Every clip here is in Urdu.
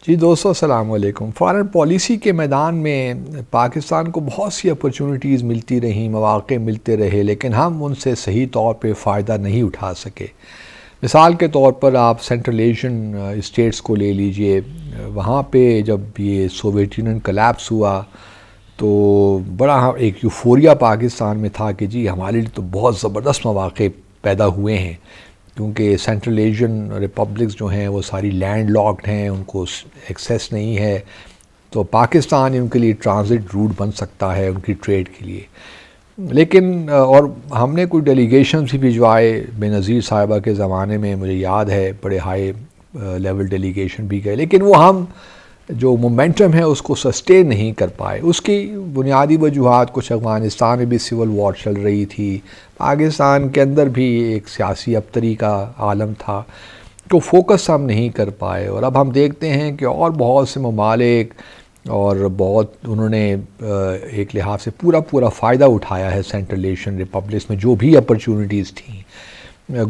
جی دوستو السلام علیکم۔ فارن پالیسی کے میدان میں پاکستان کو بہت سی اپرچونٹیز ملتی رہیں، مواقع ملتے رہے، لیکن ہم ان سے صحیح طور پہ فائدہ نہیں اٹھا سکے۔ مثال کے طور پر آپ سینٹرل ایشین اسٹیٹس کو لے لیجئے، وہاں پہ جب یہ سوویت یونین کلیپس ہوا تو بڑا ایک یوفوریا پاکستان میں تھا کہ جی ہمارے لیے تو بہت زبردست مواقع پیدا ہوئے ہیں، کیونکہ سینٹرل ایشین ریپبلکس جو ہیں وہ ساری لینڈ لاکڈ ہیں، ان کو ایکسیس نہیں ہے، تو پاکستان ان کے لیے ٹرانزٹ روٹ بن سکتا ہے ان کی ٹریڈ کے لیے۔ لیکن اور ہم نے کوئی ڈیلیگیشنز بھی بھجوائے، بے نظیر صاحبہ کے زمانے میں مجھے یاد ہے بڑے ہائی لیول ڈیلیگیشن بھی گئے، لیکن وہ ہم جو مومنٹم ہے اس کو سسٹین نہیں کر پائے۔ اس کی بنیادی وجوہات کچھ افغانستان میں بھی سول وار چل رہی تھی، پاکستان کے اندر بھی ایک سیاسی ابتری کا عالم تھا، تو فوکس ہم نہیں کر پائے۔ اور اب ہم دیکھتے ہیں کہ اور بہت سے ممالک اور بہت انہوں نے ایک لحاظ سے پورا فائدہ اٹھایا ہے سینٹرل ایشین ریپبلکس میں جو بھی اپرچونٹیز تھیں۔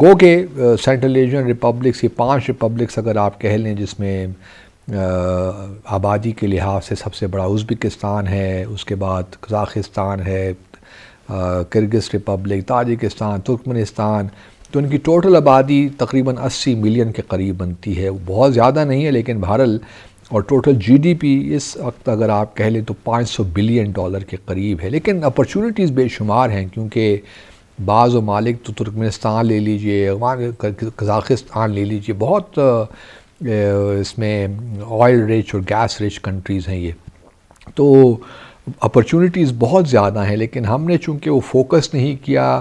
گو کہ سینٹرل ایشین ریپبلکس یہ 5 ریپبلکس اگر آپ کہہ لیں، جس میں آبادی کے لحاظ سے سب سے بڑا ازبکستان ہے، اس کے بعد قزاقستان ہے، کرگز ریپبلک، تاجکستان، ترکمنستان، تو ان کی ٹوٹل آبادی تقریباً 80 ملین کے قریب بنتی ہے۔ وہ بہت زیادہ نہیں ہے لیکن بہرحال، اور ٹوٹل جی ڈی پی اس وقت اگر آپ کہہ لیں تو $500 بلین کے قریب ہے۔ لیکن اپرچونٹیز بے شمار ہیں، کیونکہ بعض ممالک تو ترکمنستان لے لیجئے، قزاقستان لے لیجئے، بہت اس میں آئل رچ اور گیس رچ کنٹریز ہیں یہ، تو اپرچونٹیز بہت زیادہ ہیں، لیکن ہم نے چونکہ وہ فوکس نہیں کیا۔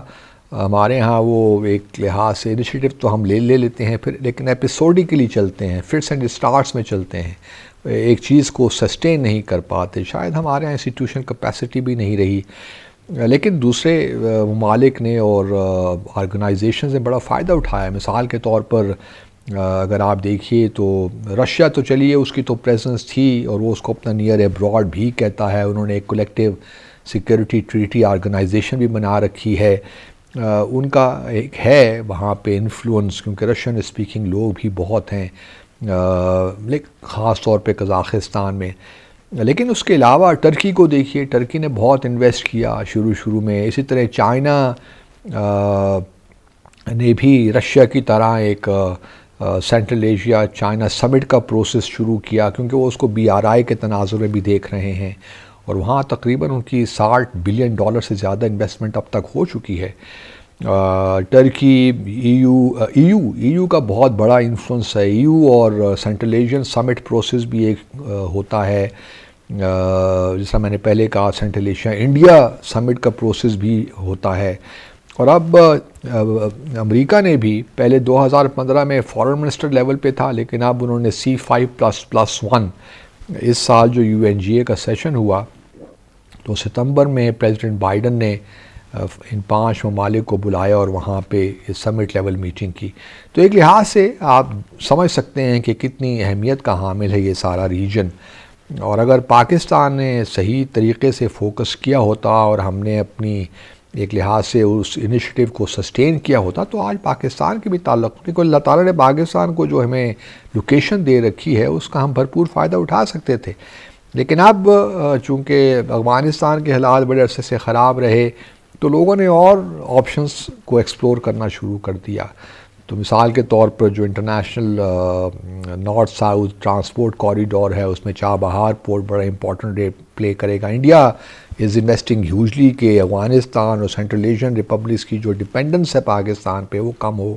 ہمارے ہاں وہ ایک لحاظ سے انیشیٹو تو ہم لے لیتے ہیں پھر، لیکن ایپیسوڈیکلی چلتے ہیں، فٹس اینڈ اسٹارٹس میں چلتے ہیں، ایک چیز کو سسٹین نہیں کر پاتے۔ شاید ہمارے یہاں انسٹیٹیوشن کیپیسٹی بھی نہیں رہی، لیکن دوسرے ممالک نے اور آرگنائزیشنز نے بڑا فائدہ اٹھایا۔ مثال کے طور پر اگر آپ دیکھیے تو رشیا تو چلیے اس کی تو پریزنس تھی، اور وہ اس کو اپنا نیئر ایبراڈ بھی کہتا ہے، انہوں نے ایک کولیکٹیو سیکیورٹی ٹریٹی آرگنائزیشن بھی بنا رکھی ہے، ان کا ایک ہے وہاں پہ انفلوئنس، کیونکہ رشین اسپیکنگ لوگ بھی بہت ہیں، لیکن خاص طور پہ قزاقستان میں۔ لیکن اس کے علاوہ ٹرکی کو دیکھیے، ٹرکی نے بہت انویسٹ کیا شروع میں۔ اسی طرح چائنا نے بھی رشیا کی طرح ایک سینٹرل ایشیا چائنا سمٹ کا پروسیس شروع کیا، کیونکہ وہ اس کو BRI کے تناظر میں بھی دیکھ رہے ہیں، اور وہاں تقریباً ان کی $60 بلین سے زیادہ انویسٹمنٹ اب تک ہو چکی ہے۔ ٹرکی، ای یو کا بہت بڑا انفلوئنس ہے، اور سینٹرل ایشین سمٹ پروسیس بھی ایک ہوتا ہے، جیسا میں نے پہلے کہا سینٹرل ایشیا انڈیا سمٹ کا پروسیس بھی ہوتا ہے۔ اور اب امریکہ نے بھی پہلے 2015 میں فارن منسٹر لیول پہ تھا، لیکن اب انہوں نے C5++1 اس سال جو UNGA کا سیشن ہوا تو ستمبر میں پریزیڈنٹ بائیڈن نے ان 5 ممالک کو بلایا اور وہاں پہ سمٹ لیول میٹنگ کی۔ تو ایک لحاظ سے آپ سمجھ سکتے ہیں کہ کتنی اہمیت کا حامل ہے یہ سارا ریجن، اور اگر پاکستان نے صحیح طریقے سے فوکس کیا ہوتا اور ہم نے اپنی ایک لحاظ سے اس انیشیٹو کو سسٹین کیا ہوتا تو آج پاکستان کے بھی تعلق، کیونکہ اللہ تعالیٰ نے پاکستان کو جو ہمیں لوکیشن دے رکھی ہے اس کا ہم بھرپور فائدہ اٹھا سکتے تھے۔ لیکن اب چونکہ افغانستان کے حالات بڑے عرصے سے خراب رہے تو لوگوں نے اور آپشنز کو ایکسپلور کرنا شروع کر دیا۔ تو مثال کے طور پر جو international north south transport corridor ہے، اس میں چابہار پورٹ بڑا امپورٹنٹ پلے کرے گا۔ انڈیا از انویسٹنگ ہیوجلی کہ افغانستان اور سینٹرل ایشین ریپبلکس کی جو ڈپینڈنس ہے پاکستان پہ وہ کم ہو۔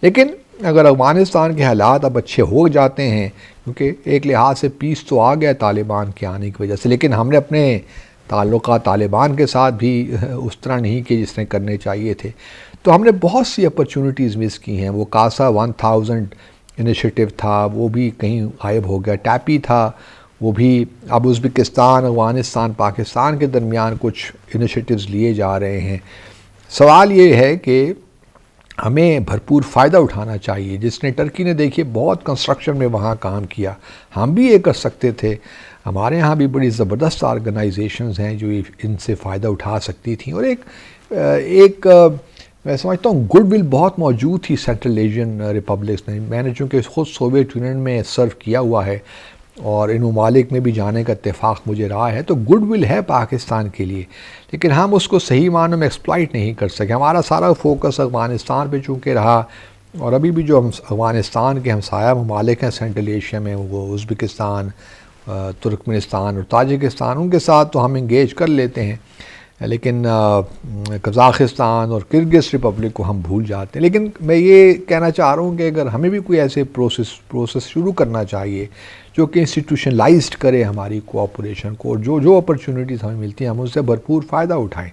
لیکن اگر افغانستان کے حالات اب اچھے ہو جاتے ہیں، کیونکہ ایک لحاظ سے پیس تو آ گیا طالبان کے آنے کی وجہ سے، لیکن ہم نے اپنے تعلقات طالبان کے ساتھ بھی اس طرح نہیں کہ جس نے کرنے چاہیے تھے، تو ہم نے بہت سی اپرچونٹیز مس کی ہیں۔ وہ کاسا 1000 انیشیٹو تھا، وہ بھی کہیں غائب ہو گیا۔ ٹیپی تھا، وہ بھی اب ازبکستان، افغانستان، پاکستان کے درمیان کچھ انیشیٹوز لیے جا رہے ہیں۔ سوال یہ ہے کہ ہمیں بھرپور فائدہ اٹھانا چاہیے۔ جس نے ٹرکی نے دیکھیے بہت کنسٹرکشن میں وہاں کام کیا، ہم بھی یہ کر سکتے تھے۔ ہمارے ہاں بھی بڑی زبردست آرگنائزیشنز ہیں جو ان سے فائدہ اٹھا سکتی تھیں، اور ایک میں سمجھتا ہوں گڈ ول بہت موجود تھی سینٹرل ایشین ریپبلکس میں۔ میں نے چونکہ خود سوویت یونین میں سرو کیا ہوا ہے اور ان ممالک میں بھی جانے کا اتفاق مجھے رہا ہے، تو گڈ ول ہے پاکستان کے لیے، لیکن ہم اس کو صحیح معنوں میں ایکسپلائٹ نہیں کر سکے۔ ہمارا سارا فوکس افغانستان پہ چونکہ رہا، اور ابھی بھی جو افغانستان کے ہمسایہ ممالک ہیں سینٹرل ایشیا میں، وہ ازبکستان، ترکمنستان اور تاجکستان، ان کے ساتھ تو ہم انگیج کر لیتے ہیں، لیکن قزاقستان اور کرگز ریپبلک کو ہم بھول جاتے ہیں۔ لیکن میں یہ کہنا چاہ رہا ہوں کہ اگر ہمیں بھی کوئی ایسے پروسیس شروع کرنا چاہیے جو کہ انسٹیٹیوشنلائزڈ کرے ہماری کوآپریشن کو، اور جو اپرچونیٹیز ہمیں ملتی ہیں ہم اس سے بھرپور فائدہ اٹھائیں،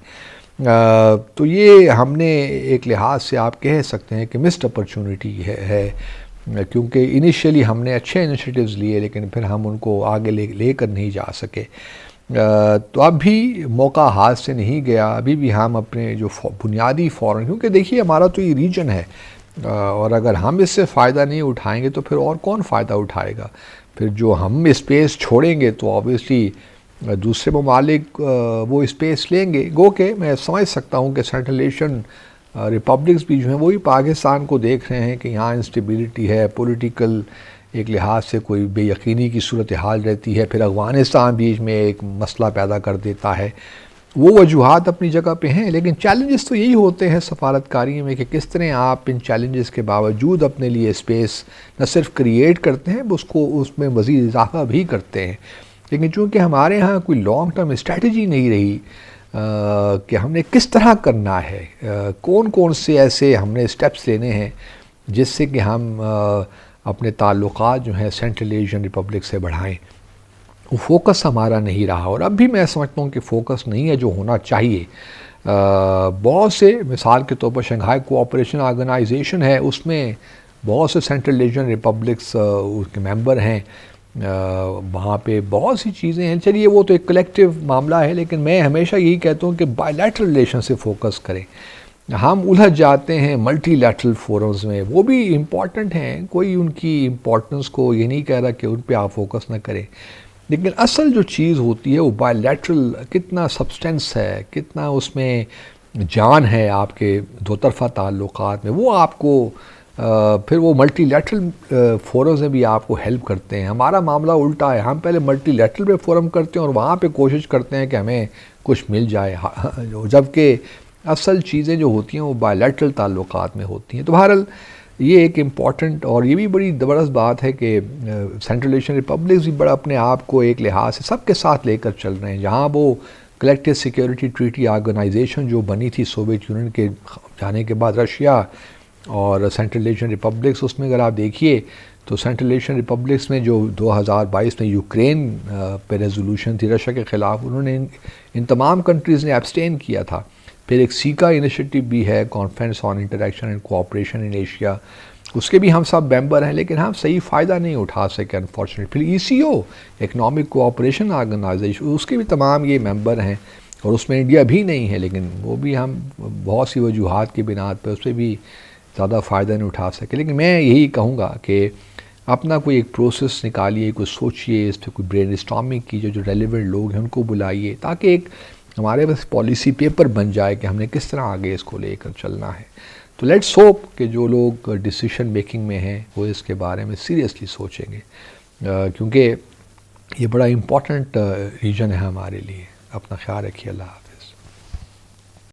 تو یہ ہم نے ایک لحاظ سے آپ کہہ سکتے ہیں کہ مسڈ اپرچونیٹی ہے، کیونکہ انیشیلی ہم نے اچھے انیشیٹیوز لیے لیکن پھر ہم ان کو آگے لے کر نہیں جا سکے۔ تو اب بھی موقع ہاتھ سے نہیں گیا، ابھی بھی ہم اپنے جو بنیادی فورن، کیونکہ دیکھیے ہمارا تو یہ ریجن ہے، اور اگر ہم اس سے فائدہ نہیں اٹھائیں گے تو پھر اور کون فائدہ اٹھائے گا؟ پھر جو ہم اسپیس چھوڑیں گے تو آبویسلی دوسرے ممالک وہ اسپیس لیں گے۔ گو کہ میں سمجھ سکتا ہوں کہ سینٹرل ایشین ریپبلکس بھی جو ہیں وہی پاکستان کو دیکھ رہے ہیں کہ یہاں انسٹیبلٹی ہے، پولیٹیکل ایک لحاظ سے کوئی بے یقینی کی صورتحال رہتی ہے، پھر افغانستان بیچ میں ایک مسئلہ پیدا کر دیتا ہے۔ وہ وجوہات اپنی جگہ پہ ہیں، لیکن چیلنجز تو یہی ہوتے ہیں سفارتکاری میں کہ کس طرح آپ ان چیلنجز کے باوجود اپنے لیے اسپیس نہ صرف کریٹ کرتے ہیں، اس میں مزید اضافہ بھی کرتے ہیں۔ لیکن چونکہ ہمارے ہاں کوئی لانگ ٹرم اسٹریٹجی نہیں رہی کہ ہم نے کس طرح کرنا ہے، کون سے ایسے ہم نے اسٹیپس لینے ہیں جس سے کہ ہم اپنے تعلقات جو ہیں سینٹرل ایشین ریپبلک سے بڑھائیں، وہ فوکس ہمارا نہیں رہا، اور اب بھی میں سمجھتا ہوں کہ فوکس نہیں ہے جو ہونا چاہیے۔ بہت سے، مثال کے طور پر شنگھائی کوآپریشن آرگنائزیشن ہے، اس میں بہت سے سینٹرل ایشین ریپبلکس اس کے ممبر ہیں، وہاں پہ بہت سی چیزیں ہیں۔ چلیے وہ تو ایک کلیکٹیو معاملہ ہے، لیکن میں ہمیشہ یہی کہتا ہوں کہ بائی لیٹرل ریلیشن سے فوکس کریں۔ ہم الجھ جاتے ہیں ملٹی لیٹرل فورمز میں، وہ بھی امپورٹنٹ ہیں، کوئی ان کی امپورٹنس کو یہ نہیں کہہ رہا کہ ان پہ آپ فوکس نہ کریں، لیکن اصل جو چیز ہوتی ہے وہ بائی لیٹرل کتنا سبسٹینس ہے، کتنا اس میں جان ہے آپ کے دو طرفہ تعلقات میں، وہ آپ کو پھر وہ ملٹی لیٹرل فورمز میں بھی آپ کو ہیلپ کرتے ہیں۔ ہمارا معاملہ الٹا ہے، ہم پہلے ملٹی لیٹرل پہ فورم کرتے ہیں اور وہاں پہ کوشش کرتے ہیں کہ ہمیں کچھ مل جائے، جبکہ اصل چیزیں جو ہوتی ہیں وہ بائی لیٹرل تعلقات میں ہوتی ہیں۔ تو بہرحال یہ ایک امپورٹنٹ، اور یہ بھی بڑی زبردست بات ہے کہ سینٹرل ایشین ریپبلکس بھی بڑا اپنے آپ کو ایک لحاظ سے سب کے ساتھ لے کر چل رہے ہیں۔ جہاں وہ کلیکٹیو سیکیورٹی ٹریٹی آرگنائزیشن جو بنی تھی سوویت یونین کے جانے کے بعد، رشیا اور سینٹرل ایشین ریپبلکس، اس میں اگر آپ دیکھیے تو سینٹرل ایشین ریپبلکس میں جو 2022 میں یوکرین پہ ریزولوشن تھی رشیا کے خلاف، انہوں نے ان تمام کنٹریز نے ایبسٹین کیا تھا۔ پھر ایک سیکا انیشیٹو بھی ہے، conference on interaction and cooperation in Asia, اس کے بھی ہم سب ممبر ہیں، لیکن ہم صحیح فائدہ نہیں اٹھا سکے انفارچونیٹ۔ پھر ECO اکنامک کوآپریشن آرگنائزیشن، اس کے بھی تمام یہ ممبر ہیں، اور اس میں انڈیا بھی نہیں ہے، لیکن وہ بھی ہم بہت سی وجوہات کی بنیاد پہ اس پہ بھی زیادہ فائدہ نہیں اٹھا سکے۔ لیکن میں یہی کہوں گا کہ اپنا کوئی ایک پروسیس نکالیے، کوئی سوچئے، اس پہ کوئی برین اسٹارمنگ کیجیے، جو ریلیونٹ لوگ ہیں ان کو بلائیے، تاکہ ایک ہمارے پاس پالیسی پیپر بن جائے کہ ہم نے کس طرح آگے اس کو لے کر چلنا ہے۔ تو لیٹس ہوپ کہ جو لوگ ڈیسیشن میکنگ میں ہیں وہ اس کے بارے میں سیریسلی سوچیں گے، کیونکہ یہ بڑا امپورٹنٹ ریجن ہے ہمارے لیے۔ اپنا خیال رکھیے، اللہ حافظ۔